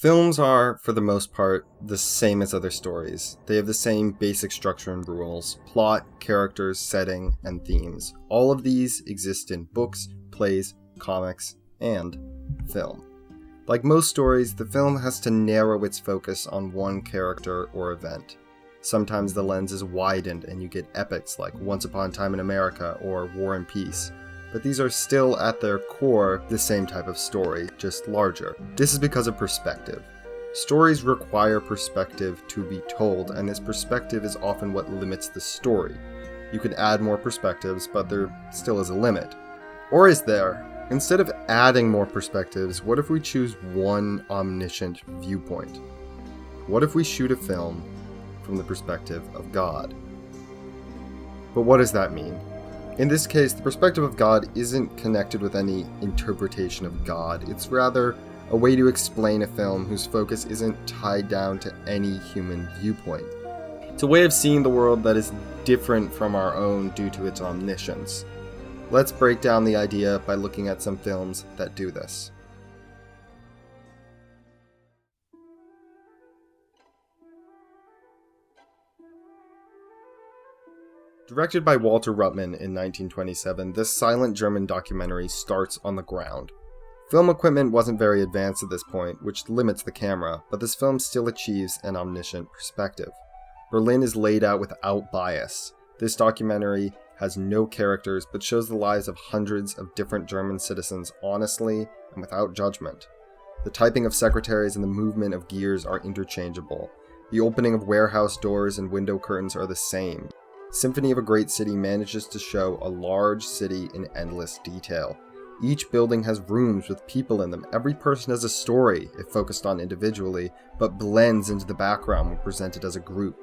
Films are, for the most part, the same as other stories. They have the same basic structure and rules: plot, characters, setting, and themes. All of these exist in books, plays, comics, and film. Like most stories, the film has to narrow its focus on one character or event. Sometimes the lens is widened and you get epics like Once Upon a Time in America or War and Peace. But these are still, at their core, the same type of story, just larger. This is because of perspective. Stories require perspective to be told, and this perspective is often what limits the story. You can add more perspectives, but there still is a limit. Or is there? Instead of adding more perspectives, what if we choose one omniscient viewpoint? What if we shoot a film from the perspective of God? But what does that mean? In this case, the perspective of God isn't connected with any interpretation of God. It's rather a way to explain a film whose focus isn't tied down to any human viewpoint. It's a way of seeing the world that is different from our own due to its omniscience. Let's break down the idea by looking at some films that do this. Directed by Walter Ruttmann in 1927, this silent German documentary starts on the ground. Film equipment wasn't very advanced at this point, which limits the camera, but this film still achieves an omniscient perspective. Berlin is laid out without bias. This documentary has no characters, but shows the lives of hundreds of different German citizens honestly and without judgment. The typing of secretaries and the movement of gears are interchangeable. The opening of warehouse doors and window curtains are the same. Symphony of a Great City manages to show a large city in endless detail. Each building has rooms with people in them. Every person has a story, if focused on individually, but blends into the background when presented as a group.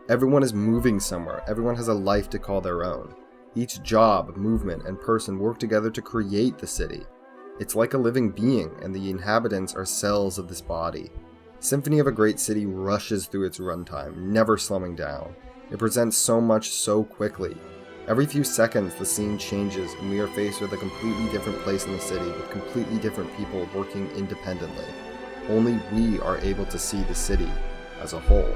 Everyone is moving somewhere. Everyone has a life to call their own. Each job, movement, and person work together to create the city. It's like a living being, and the inhabitants are cells of this body. Symphony of a Great City rushes through its runtime, never slowing down. It presents so much so quickly. Every few seconds the scene changes and we are faced with a completely different place in the city with completely different people working independently. Only we are able to see the city as a whole.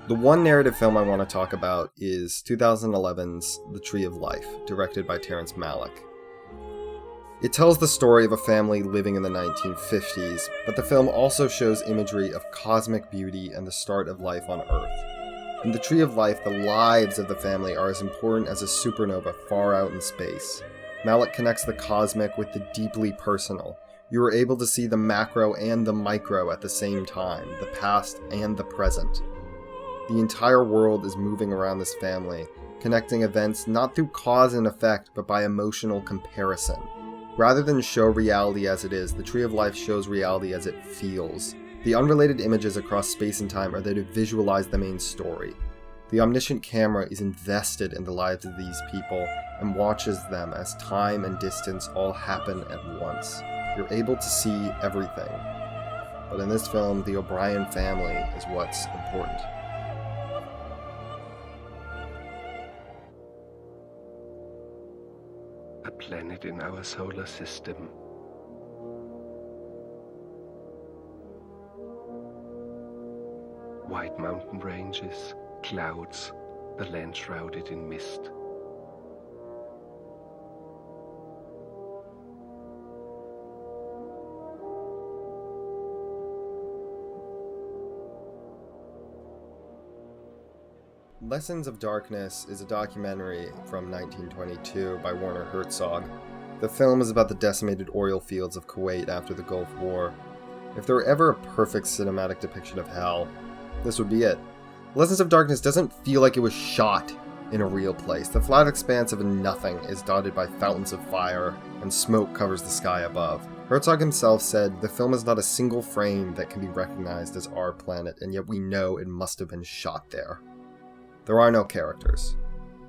The one narrative film I want to talk about is 2011's The Tree of Life, directed by Terrence Malick. It tells the story of a family living in the 1950s, but the film also shows imagery of cosmic beauty and the start of life on Earth. In The Tree of Life, the lives of the family are as important as a supernova far out in space. Malick connects the cosmic with the deeply personal. You are able to see the macro and the micro at the same time, the past and the present. The entire world is moving around this family, connecting events not through cause and effect, but by emotional comparison. Rather than show reality as it is, The Tree of Life shows reality as it feels. The unrelated images across space and time are there to visualize the main story. The omniscient camera is invested in the lives of these people and watches them as time and distance all happen at once. You're able to see everything. But in this film, the O'Brien family is what's important. A planet in our solar system. White mountain ranges, clouds, the land shrouded in mist. Lessons of Darkness is a documentary from 1922 by Werner Herzog. The film is about the decimated oil fields of Kuwait after the Gulf War. If there were ever a perfect cinematic depiction of hell, this would be it. Lessons of Darkness doesn't feel like it was shot in a real place. The flat expanse of nothing is dotted by fountains of fire, and smoke covers the sky above. Herzog himself said, "The film is not a single frame that can be recognized as our planet, and yet we know it must have been shot there." There are no characters.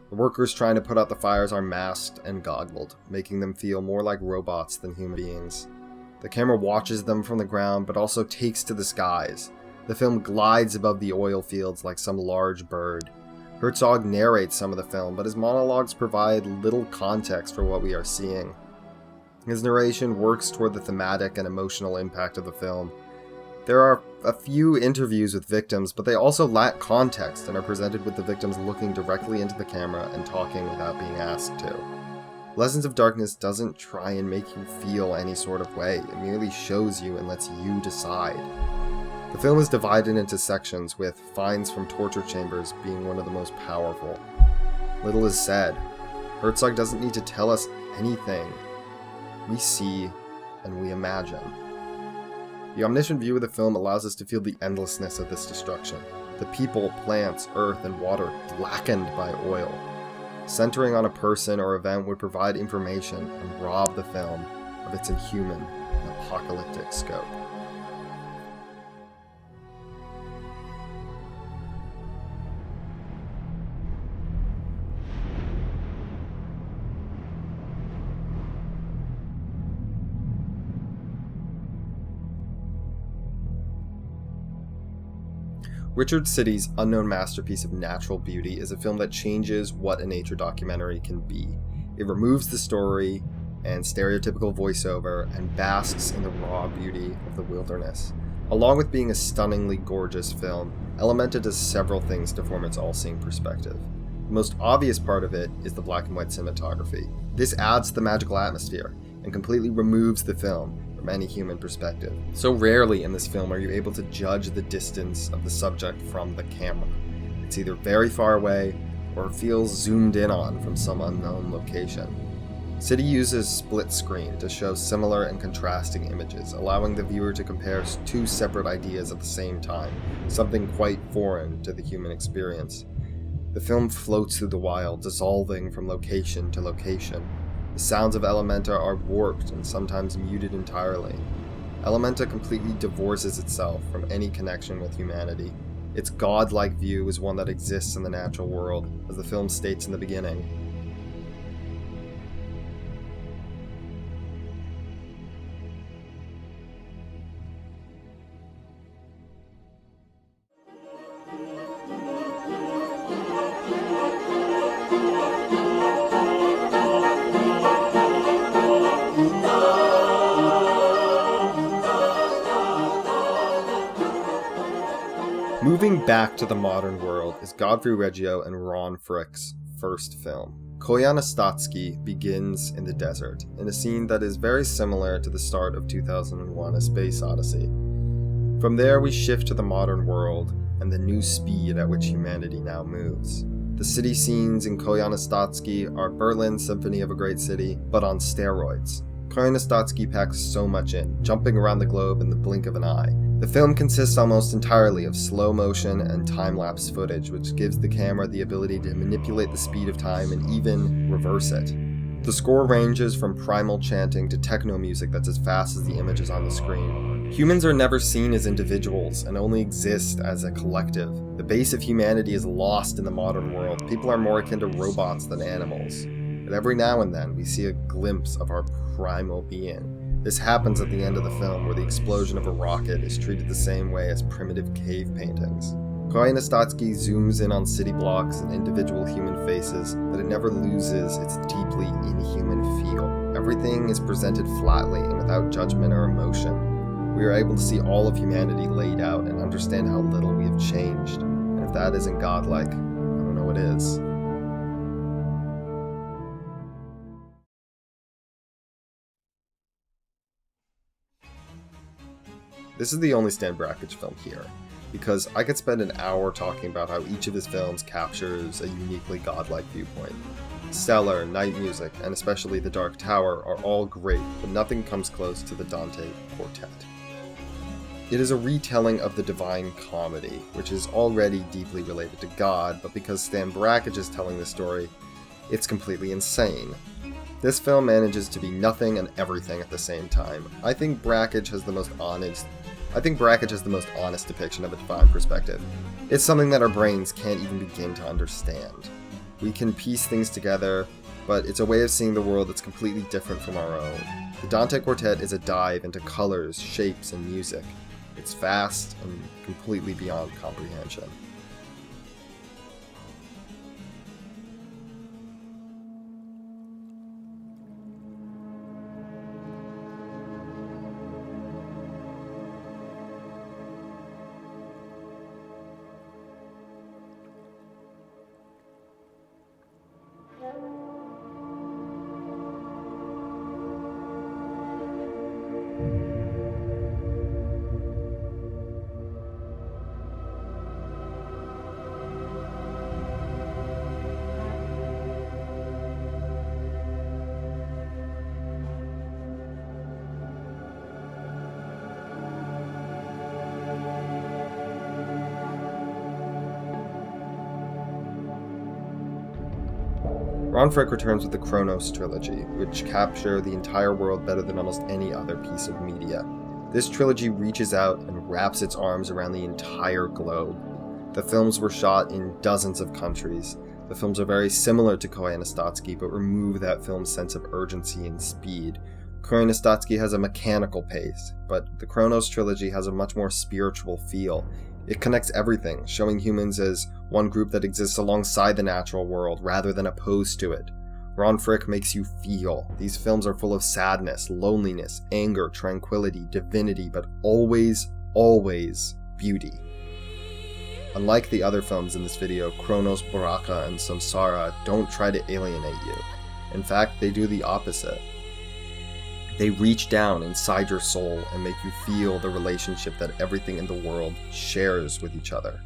The workers trying to put out the fires are masked and goggled, making them feel more like robots than human beings. The camera watches them from the ground, but also takes to the skies. The film glides above the oil fields like some large bird. Herzog narrates some of the film, but his monologues provide little context for what we are seeing. His narration works toward the thematic and emotional impact of the film. There are a few interviews with victims, but they also lack context and are presented with the victims looking directly into the camera and talking without being asked to. Lessons of Darkness doesn't try and make you feel any sort of way, it merely shows you and lets you decide. The film is divided into sections, with finds from torture chambers being one of the most powerful. Little is said. Herzog doesn't need to tell us anything. We see and we imagine. The omniscient view of the film allows us to feel the endlessness of this destruction. The people, plants, earth, and water blackened by oil. Centering on a person or event would provide information and rob the film of its inhuman and apocalyptic scope. Richard City's unknown masterpiece of natural beauty is a film that changes what a nature documentary can be. It removes the story and stereotypical voiceover and basks in the raw beauty of the wilderness. Along with being a stunningly gorgeous film, Elementa does several things to form its all-seeing perspective. The most obvious part of it is the black and white cinematography. This adds to the magical atmosphere and completely removes the film from any human perspective. So rarely in this film are you able to judge the distance of the subject from the camera. It's either very far away or feels zoomed in on from some unknown location. City uses split screen to show similar and contrasting images, allowing the viewer to compare two separate ideas at the same time, something quite foreign to the human experience. The film floats through the wild, dissolving from location to location. The sounds of Elementa are warped and sometimes muted entirely. Elementa completely divorces itself from any connection with humanity. Its godlike view is one that exists in the natural world, as the film states in the beginning. Moving back to the modern world is Godfrey Reggio and Ron Frick's first film. Koyaanisqatsi begins in the desert, in a scene that is very similar to the start of 2001: A Space Odyssey. From there we shift to the modern world and the new speed at which humanity now moves. The city scenes in Koyaanisqatsi are Berlin's Symphony of a Great City, but on steroids. Koyaanisqatsi packs so much in, jumping around the globe in the blink of an eye. The film consists almost entirely of slow motion and time-lapse footage, which gives the camera the ability to manipulate the speed of time and even reverse it. The score ranges from primal chanting to techno music that's as fast as the images on the screen. Humans are never seen as individuals and only exist as a collective. The base of humanity is lost in the modern world. People are more akin to robots than animals. But every now and then we see a glimpse of our primal being. This happens at the end of the film, where the explosion of a rocket is treated the same way as primitive cave paintings. Koyaanisqatsi zooms in on city blocks and individual human faces, but it never loses its deeply inhuman feel. Everything is presented flatly and without judgment or emotion. We are able to see all of humanity laid out and understand how little we have changed. And if that isn't godlike, I don't know what is. This is the only Stan Brakhage film here, because I could spend an hour talking about how each of his films captures a uniquely godlike viewpoint. Stellar, Night Music, and especially The Dark Tower are all great, but nothing comes close to the Dante Quartet. It is a retelling of the Divine Comedy, which is already deeply related to God, but because Stan Brakhage is telling the story, it's completely insane. This film manages to be nothing and everything at the same time. I think Brakhage has the most honest depiction of a divine perspective. It's something that our brains can't even begin to understand. We can piece things together, but it's a way of seeing the world that's completely different from our own. The Dante Quartet is a dive into colors, shapes, and music. It's vast and completely beyond comprehension. Ron Frick returns with the Chronos trilogy, which capture the entire world better than almost any other piece of media. This trilogy reaches out and wraps its arms around the entire globe. The films were shot in dozens of countries. The films are very similar to Koyaanisqatsi, but remove that film's sense of urgency and speed. Koyaanisqatsi has a mechanical pace, but the Chronos trilogy has a much more spiritual feel. It connects everything, showing humans as one group that exists alongside the natural world rather than opposed to it. Ron Frick makes you feel. These films are full of sadness, loneliness, anger, tranquility, divinity, but always, always beauty. Unlike the other films in this video, Chronos, Baraka, and Samsara don't try to alienate you. In fact, they do the opposite. They reach down inside your soul and make you feel the relationship that everything in the world shares with each other.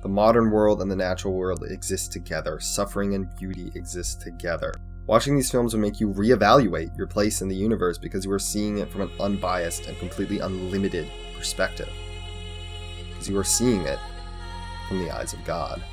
The modern world and the natural world exist together. Suffering and beauty exist together. Watching these films will make you reevaluate your place in the universe because you are seeing it from an unbiased and completely unlimited perspective. Because you are seeing it from the eyes of God.